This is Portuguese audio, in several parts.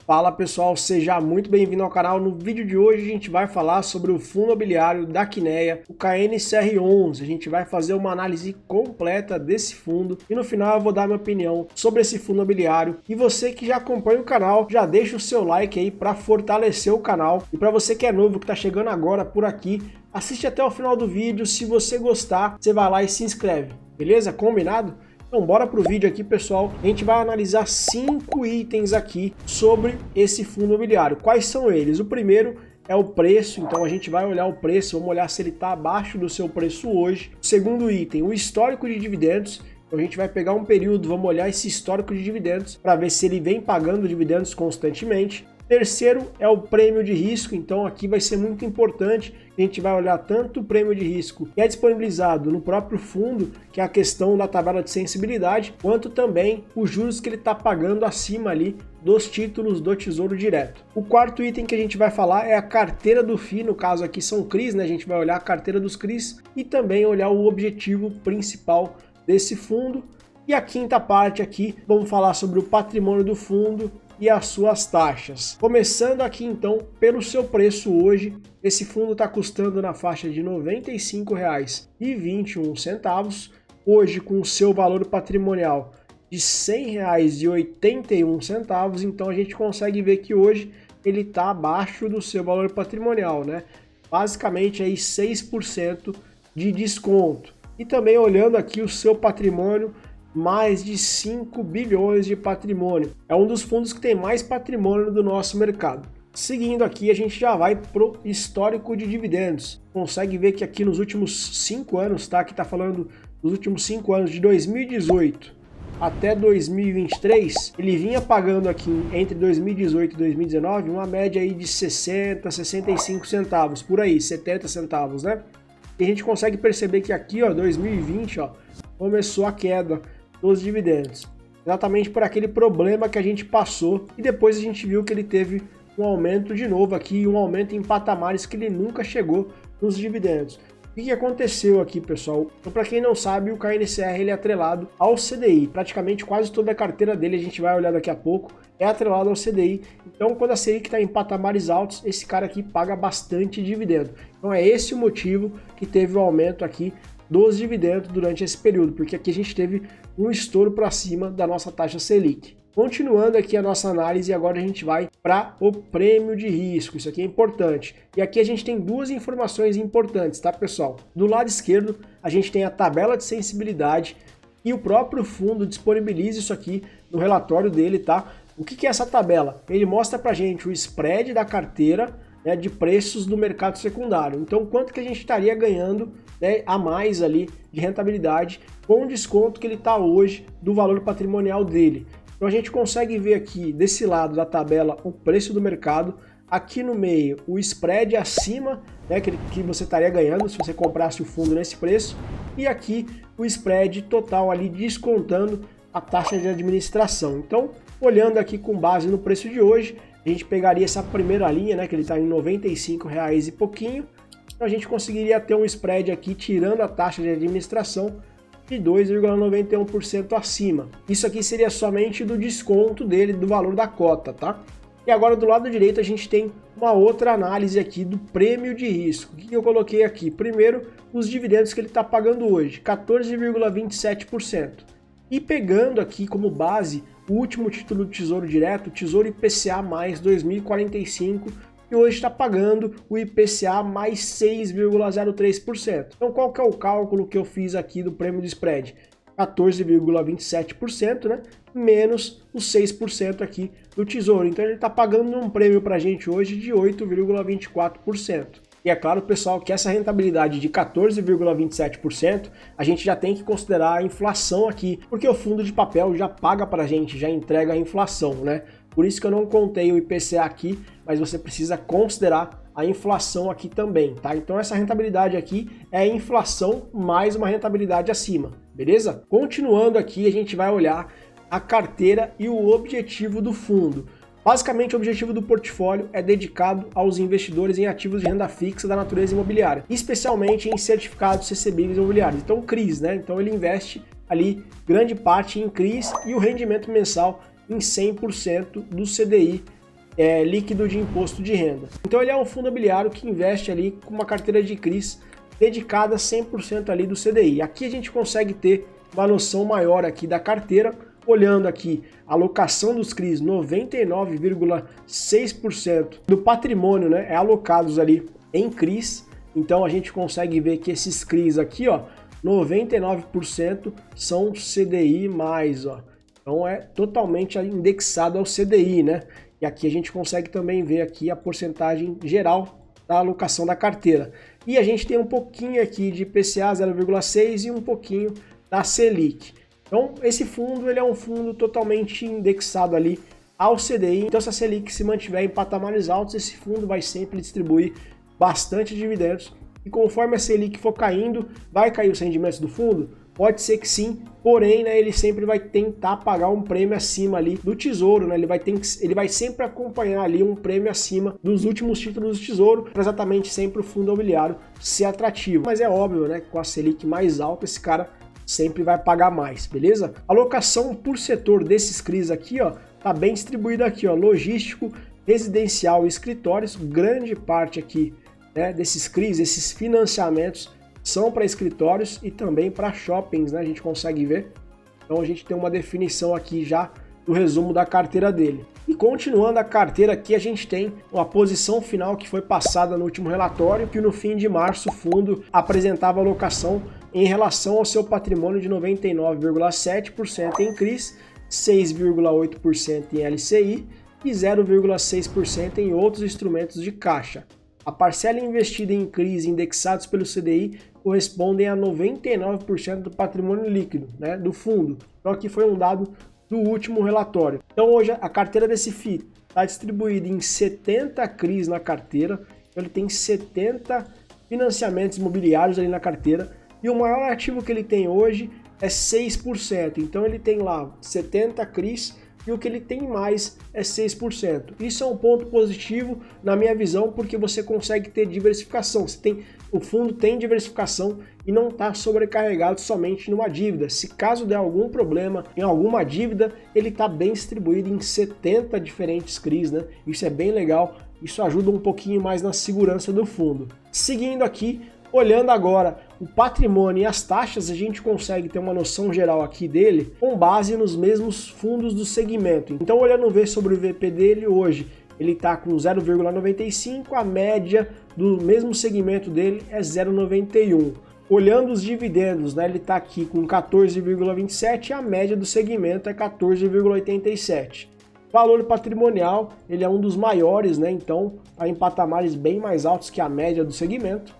Fala pessoal, seja muito bem-vindo ao canal. No vídeo de hoje a gente vai falar sobre o fundo imobiliário da Quineia, o KNCR11. A gente vai fazer uma análise completa desse fundo e no final eu vou dar minha opinião sobre esse fundo imobiliário. E você que já acompanha o canal, já deixa o seu like aí para fortalecer o canal. E para você que é novo, que está chegando agora por aqui, assiste até o final do vídeo. Se você gostar, você vai lá e se inscreve, beleza? Combinado? Então bora pro vídeo aqui, pessoal. A gente vai analisar 5 itens aqui sobre esse fundo imobiliário. Quais são eles? O primeiro é o preço, então a gente vai olhar o preço, vamos olhar se ele está abaixo do seu preço hoje. O segundo item, o histórico de dividendos. Então a gente vai pegar um período, vamos olhar esse histórico de dividendos para ver se ele vem pagando dividendos constantemente. Terceiro é o prêmio de risco, então aqui vai ser muito importante, a gente vai olhar tanto o prêmio de risco que é disponibilizado no próprio fundo, que é a questão da tabela de sensibilidade, quanto também os juros que ele está pagando acima ali dos títulos do Tesouro Direto. O quarto item que a gente vai falar é a carteira do FII, no caso aqui são CRIs, né? A gente vai olhar a carteira dos CRIs e também olhar o objetivo principal desse fundo. E a quinta parte aqui, vamos falar sobre o patrimônio do fundo e as suas taxas. Começando aqui então pelo seu preço hoje, esse fundo está custando na faixa de R$ 95,21, hoje com o seu valor patrimonial de R$ 100,81, então a gente consegue ver que hoje ele está abaixo do seu valor patrimonial, né? Basicamente aí 6% de desconto. E também olhando aqui o seu patrimônio, mais de 5 bilhões de patrimônio. É um dos fundos que tem mais patrimônio do nosso mercado. Seguindo aqui, a gente já vai pro histórico de dividendos. Consegue ver que aqui nos últimos 5 anos, tá? Aqui tá falando dos últimos 5 anos, de 2018 até 2023, ele vinha pagando aqui entre 2018 e 2019 uma média aí de 60, 65 centavos, por aí, 70 centavos, né? E a gente consegue perceber que aqui, ó, 2020, ó, começou a queda dos dividendos, exatamente por aquele problema que a gente passou e depois a gente viu que ele teve um aumento de novo aqui, um aumento em patamares que ele nunca chegou nos dividendos. O que aconteceu aqui, pessoal? Então, para quem não sabe, o KNCR ele é atrelado ao CDI, praticamente quase toda a carteira dele, a gente vai olhar daqui a pouco, é atrelado ao CDI, então quando a Selic está em patamares altos, esse cara aqui paga bastante dividendo. Então é esse o motivo que teve o aumento aqui dos dividendos durante esse período, porque aqui a gente teve um estouro para cima da nossa taxa Selic. Continuando aqui a nossa análise, agora a gente vai para o prêmio de risco, isso aqui é importante. E aqui a gente tem duas informações importantes, tá, pessoal? Do lado esquerdo, a gente tem a tabela de sensibilidade e o próprio fundo disponibiliza isso aqui no relatório dele, tá? O que é essa tabela? Ele mostra pra gente o spread da carteira, né, de preços do mercado secundário. Então, quanto que a gente estaria ganhando, né, a mais ali de rentabilidade com o desconto que ele está hoje do valor patrimonial dele. Então, a gente consegue ver aqui desse lado da tabela o preço do mercado, aqui no meio o spread acima, né, que você estaria ganhando se você comprasse o fundo nesse preço, e aqui o spread total ali descontando a taxa de administração. Então, olhando aqui com base no preço de hoje, a gente pegaria essa primeira linha, né, que ele está em R$ 95,00 e pouquinho, então a gente conseguiria ter um spread aqui, tirando a taxa de administração, de 2,91% acima. Isso aqui seria somente do desconto dele, do valor da cota, tá? E agora do lado direito a gente tem uma outra análise aqui do prêmio de risco. O que eu coloquei aqui? Primeiro, os dividendos que ele está pagando hoje, 14,27%. E pegando aqui como base o último título do Tesouro Direto, o Tesouro IPCA mais 2045, e hoje está pagando o IPCA mais 6,03%. Então qual que é o cálculo que eu fiz aqui do prêmio de spread? 14,27%, né? Menos os 6% aqui do Tesouro. Então ele está pagando um prêmio para a gente hoje de 8,24%. E é claro, pessoal, que essa rentabilidade de 14,27%, a gente já tem que considerar a inflação aqui, porque o fundo de papel já paga para a gente, já entrega a inflação, né? Por isso que eu não contei o IPCA aqui, mas você precisa considerar a inflação aqui também, tá? Então essa rentabilidade aqui é a inflação mais uma rentabilidade acima, beleza? Continuando aqui, a gente vai olhar a carteira e o objetivo do fundo. Basicamente, o objetivo do portfólio é dedicado aos investidores em ativos de renda fixa da natureza imobiliária, especialmente em certificados recebíveis imobiliários. Então, CRIs, né? Então ele investe ali grande parte em CRIs e o rendimento mensal em 100% do CDI líquido de imposto de renda. Então ele é um fundo imobiliário que investe ali com uma carteira de CRIs dedicada 100% ali do CDI. Aqui a gente consegue ter uma noção maior aqui da carteira, olhando aqui a alocação dos CRIs, 99,6% do patrimônio, né, é alocados ali em CRIs. Então a gente consegue ver que esses CRIs aqui, ó, 99% são CDI+, ó. Então é totalmente indexado ao CDI, né? E aqui a gente consegue também ver aqui a porcentagem geral da alocação da carteira. E a gente tem um pouquinho aqui de IPCA 0,6 e um pouquinho da Selic. Então esse fundo ele é um fundo totalmente indexado ali ao CDI. Então se a Selic se mantiver em patamares altos, esse fundo vai sempre distribuir bastante dividendos. E conforme a Selic for caindo, vai cair os rendimentos do fundo? Pode ser que sim, porém, né, ele sempre vai tentar pagar um prêmio acima ali do Tesouro, né? Ele vai sempre acompanhar ali um prêmio acima dos últimos títulos do Tesouro, para exatamente sempre o fundo imobiliário ser atrativo. Mas é óbvio, né, com a Selic mais alta, esse cara sempre vai pagar mais, beleza? A alocação por setor desses CRIs aqui, ó, tá bem distribuída aqui, ó, logístico, residencial e escritórios, grande parte aqui, né, desses CRIs, esses financiamentos são para escritórios e também para shoppings, né? A gente consegue ver. Então a gente tem uma definição aqui já do resumo da carteira dele. E continuando a carteira aqui, a gente tem uma posição final que foi passada no último relatório, que no fim de março o fundo apresentava alocação em relação ao seu patrimônio de 99,7% em CRIs, 6,8% em LCI e 0,6% em outros instrumentos de caixa. A parcela investida em CRIs indexados pelo CDI correspondem a 99% do patrimônio líquido, né, do fundo. Então aqui foi um dado do último relatório. Então hoje a carteira desse FII está distribuída em 70 CRIs na carteira, então ele tem 70 financiamentos imobiliários ali na carteira, e o maior ativo que ele tem hoje é 6%. Então ele tem lá 70 CRIs, e o que ele tem mais é 6%. Isso é um ponto positivo na minha visão, porque você consegue ter diversificação. O fundo tem diversificação e não está sobrecarregado somente numa dívida. Se caso der algum problema em alguma dívida, ele está bem distribuído em 70 diferentes CRIs, né? Isso é bem legal, isso ajuda um pouquinho mais na segurança do fundo. Seguindo aqui, olhando agora o patrimônio e as taxas, a gente consegue ter uma noção geral aqui dele com base nos mesmos fundos do segmento. Então, olhando ver sobre o IVP dele hoje, ele está com 0,95, a média do mesmo segmento dele é 0,91. Olhando os dividendos, né, ele está aqui com 14,27 e a média do segmento é 14,87. Valor patrimonial, ele é um dos maiores, né, então está em patamares bem mais altos que a média do segmento.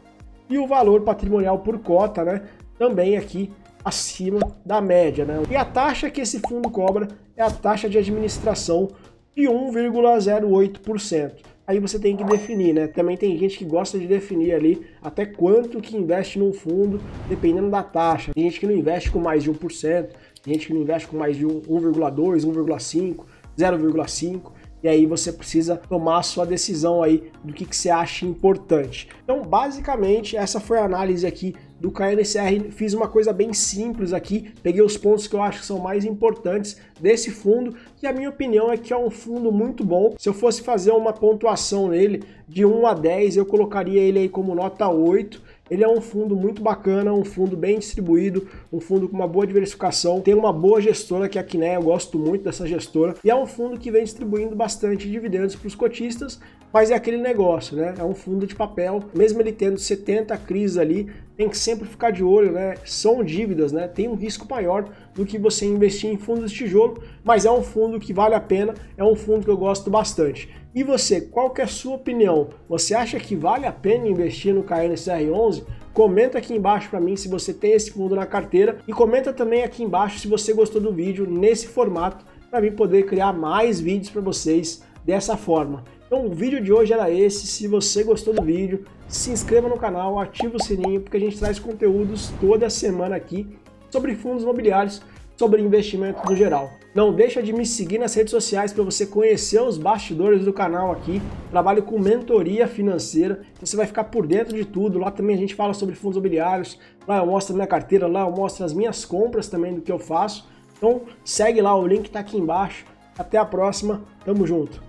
E o valor patrimonial por cota, né, também aqui acima da média, né? E a taxa que esse fundo cobra é a taxa de administração de 1,08%. Aí você tem que definir, né? Também tem gente que gosta de definir ali até quanto que investe num fundo, dependendo da taxa. Tem gente que não investe com mais de 1%, tem gente que não investe com mais de 1,2%, 1,5%, 0,5%. E aí você precisa tomar a sua decisão aí do que você acha importante. Então, basicamente, essa foi a análise aqui do KNCR. Fiz uma coisa bem simples aqui, peguei os pontos que eu acho que são mais importantes desse fundo, e a minha opinião é que é um fundo muito bom. Se eu fosse fazer uma pontuação nele de 1 a 10, eu colocaria ele aí como nota 8. Ele é um fundo muito bacana, um fundo bem distribuído, um fundo com uma boa diversificação, tem uma boa gestora que é a Quineia, eu gosto muito dessa gestora, e é um fundo que vem distribuindo bastante dividendos para os cotistas, mas é aquele negócio, né? É um fundo de papel, mesmo ele tendo 70 CRIs ali, tem que sempre ficar de olho, né? São dívidas, né? Tem um risco maior do que você investir em fundos de tijolo, mas é um fundo que vale a pena, é um fundo que eu gosto bastante. E você, qual que é a sua opinião? Você acha que vale a pena investir no KNCR11? Comenta aqui embaixo para mim se você tem esse fundo na carteira, e comenta também aqui embaixo se você gostou do vídeo nesse formato, para mim poder criar mais vídeos para vocês dessa forma. Então o vídeo de hoje era esse. Se você gostou do vídeo, se inscreva no canal, ativa o sininho, porque a gente traz conteúdos toda semana aqui sobre fundos imobiliários, sobre investimento no geral. Não deixa de me seguir nas redes sociais para você conhecer os bastidores do canal aqui. Trabalho com mentoria financeira, você vai ficar por dentro de tudo. Lá também a gente fala sobre fundos imobiliários, lá eu mostro a minha carteira, lá eu mostro as minhas compras também do que eu faço. Então segue lá, o link está aqui embaixo. Até a próxima, tamo junto!